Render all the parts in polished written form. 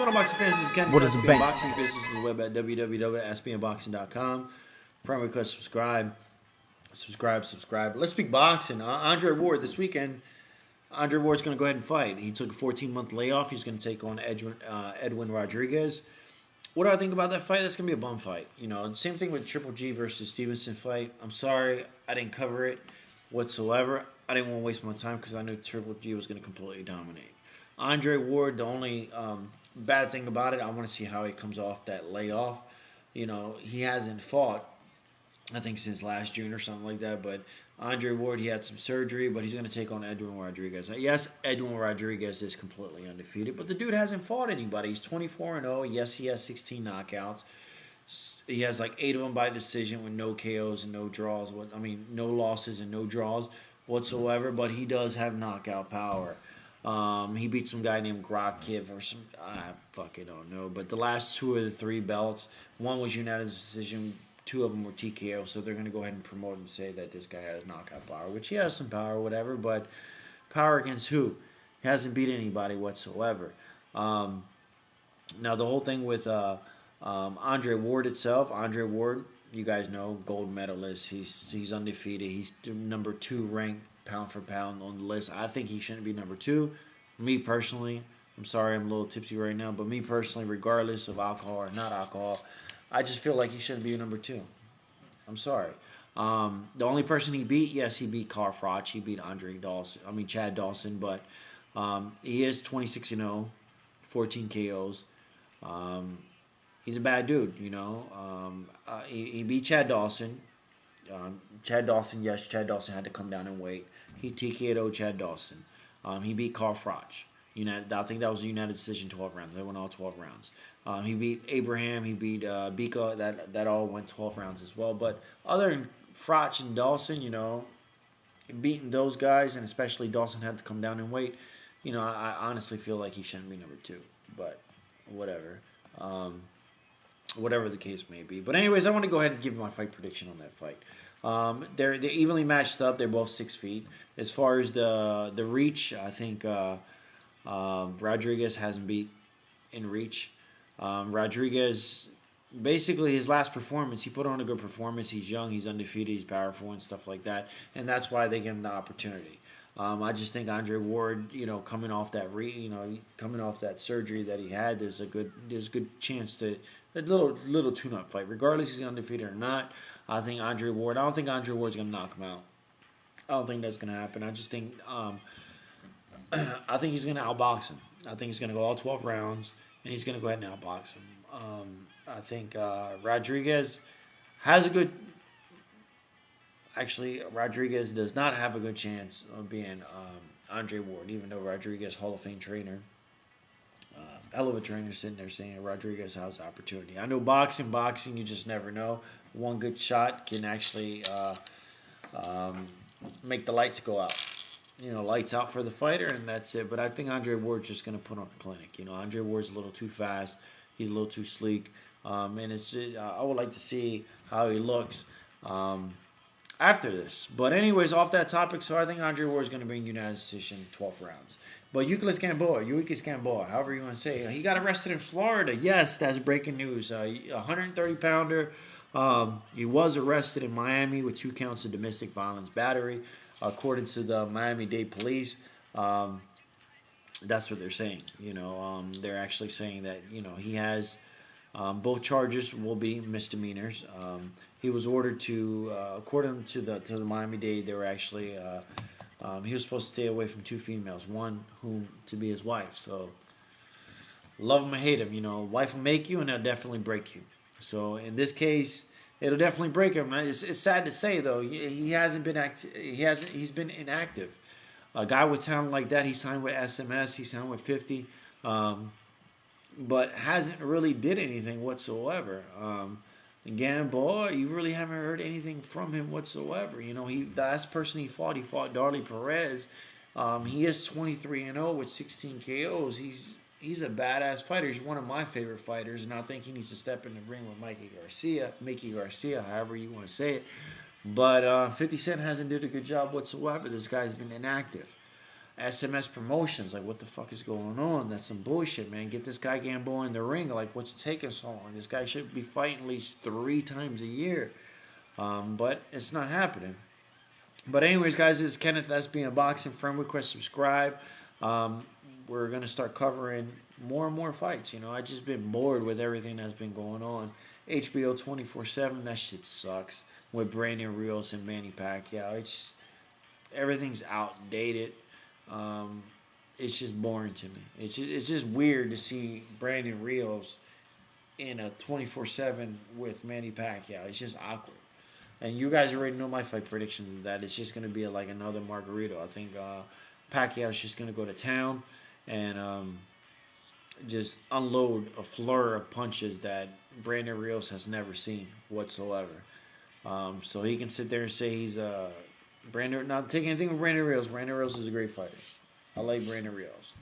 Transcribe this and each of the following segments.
on, boxing fans? This is Kenneth. What is the SBM bank? Boxing business on the web at www.sbmboxing.com. Friend request, subscribe. Let's speak boxing. Andre Ward this weekend. Andre Ward's going to go ahead and fight. He took a 14-month layoff. He's going to take on Edwin Rodriguez. What do I think about that fight? That's going to be a bum fight. You know, same thing with Triple G versus Stevenson fight. I'm sorry, I didn't cover it whatsoever. I didn't want to waste my time because I knew Triple G was going to completely dominate. Andre Ward, the only bad thing about it, I want to see how he comes off that layoff. You know, he hasn't fought, I think, since last June or something like that. But Andre Ward, he had some surgery, but he's going to take on Edwin Rodriguez. Yes, Edwin Rodriguez is completely undefeated, but the dude hasn't fought anybody. He's 24-0. Yes, he has 16 knockouts. He has like 8 of them by decision with no KOs and no draws. No losses and no draws whatsoever, but he does have knockout power. He beat some guy named Grokiv or some, I fucking don't know. But the last 2 of the 3 belts, one was unanimous decision, 2 of them were TKO. So they're going to go ahead and promote and say that this guy has knockout power, which he has some power, whatever. But power against who? He hasn't beat anybody whatsoever. Now the whole thing with Andre Ward itself, Andre Ward, you guys know, gold medalist. He's undefeated. He's number 2 ranked pound for pound on the list. I think he shouldn't be number 2. Me personally, I'm sorry, I'm a little tipsy right now, but me personally, regardless of alcohol or not alcohol, I just feel like he shouldn't be number 2. I'm sorry. The only person he beat, yes, he beat Carl Froch. He beat Chad Dawson, but he is 26-0, 14 KOs. He's a bad dude, you know. He beat Chad Dawson. Chad Dawson had to come down and wait. He TKO'd Chad Dawson. He beat Carl Froch. I think that was a united decision, 12 rounds. They went all 12 rounds. He beat Abraham. He beat Bika. That all went 12 rounds as well. But other than Froch and Dawson, you know, beating those guys, and especially Dawson had to come down and wait, you know, I honestly feel like he shouldn't be number 2. But whatever. Whatever the case may be. But anyways, I want to go ahead and give my fight prediction on that fight. They're evenly matched up. They're both 6 feet. As far as the reach, I think Rodriguez hasn't beat in reach. Rodriguez, basically his last performance, he put on a good performance. He's young, he's undefeated, he's powerful and stuff like that. And that's why they give him the opportunity. I just think Andre Ward, you know, coming off that surgery that he had, there's a good chance to a little tune-up fight, regardless if he's undefeated or not. I don't think Andre Ward's gonna knock him out. I don't think that's gonna happen. I just think I think he's gonna outbox him. I think he's gonna go all 12 rounds, and he's gonna go ahead and outbox him. I think Rodriguez has a good. Actually, Rodriguez does not have a good chance of being Andre Ward, even though Rodriguez, Hall of Fame trainer, hell of a trainer, sitting there saying Rodriguez has the opportunity. I know boxing, you just never know. One good shot can actually make the lights go out. You know, lights out for the fighter, and that's it. But I think Andre Ward's just going to put on a clinic. You know, Andre Ward's a little too fast. He's a little too sleek. And I would like to see how he looks after this. But anyways, off that topic, so I think Andre Ward is going to bring united decision 12 rounds. But Euclid Gamboa, however you want to say, he got arrested in Florida. Yes, that's breaking news. 130-pounder. He was arrested in Miami with 2 counts of domestic violence battery, according to the Miami-Dade police. That's what they're saying. You know, they're actually saying that, you know, he has both charges will be misdemeanors. He was ordered to, according to the Miami-Dade, they were actually he was supposed to stay away from 2 females, one whom to be his wife. So love him or hate him, you know, wife will make you and they'll definitely break you. So in this case, it'll definitely break him. It's sad to say though, he hasn't been he's been inactive. A guy with talent like that, he signed with SMS, he signed with 50, but hasn't really did anything whatsoever. Gamboa, you really haven't heard anything from him whatsoever. You know, the last person he fought Darley Perez. He is 23-0 with 16 KOs. He's a badass fighter. He's one of my favorite fighters, and I think he needs to step in the ring with Mickey Garcia, however you want to say it. But 50 Cent hasn't did a good job whatsoever. This guy's been inactive. SMS promotions. Like, what the fuck is going on? That's some bullshit, man. Get this guy Gamboa in the ring. Like, what's taking so long? This guy should be fighting at least 3 times a year. But it's not happening. But anyways, guys, this is Kenneth, SBM Boxing. Friend request, subscribe. We're going to start covering more and more fights. You know, I just been bored with everything that's been going on. HBO 24/7, that shit sucks. With Brandon Rios and Manny Pacquiao. Everything's outdated. It's just boring to me. It's just weird to see Brandon Rios in a 24/7 with Manny Pacquiao. It's just awkward. And you guys already know my fight predictions of that. It's just going to be like another Margarito. I think Pacquiao's just going to go to town and just unload a flurry of punches that Brandon Rios has never seen whatsoever. So he can sit there and say he's Brandon. Not taking anything from Brandon Rios. Brandon Rios is a great fighter. I like Brandon Rios.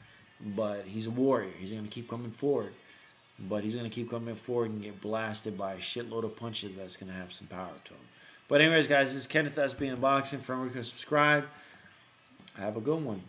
But he's a warrior. He's going to keep coming forward. But he's going to keep coming forward and get blasted by a shitload of punches that's going to have some power to him. But anyways, guys, this is Kenneth SBM Boxing. Friend request, subscribe. Have a good one.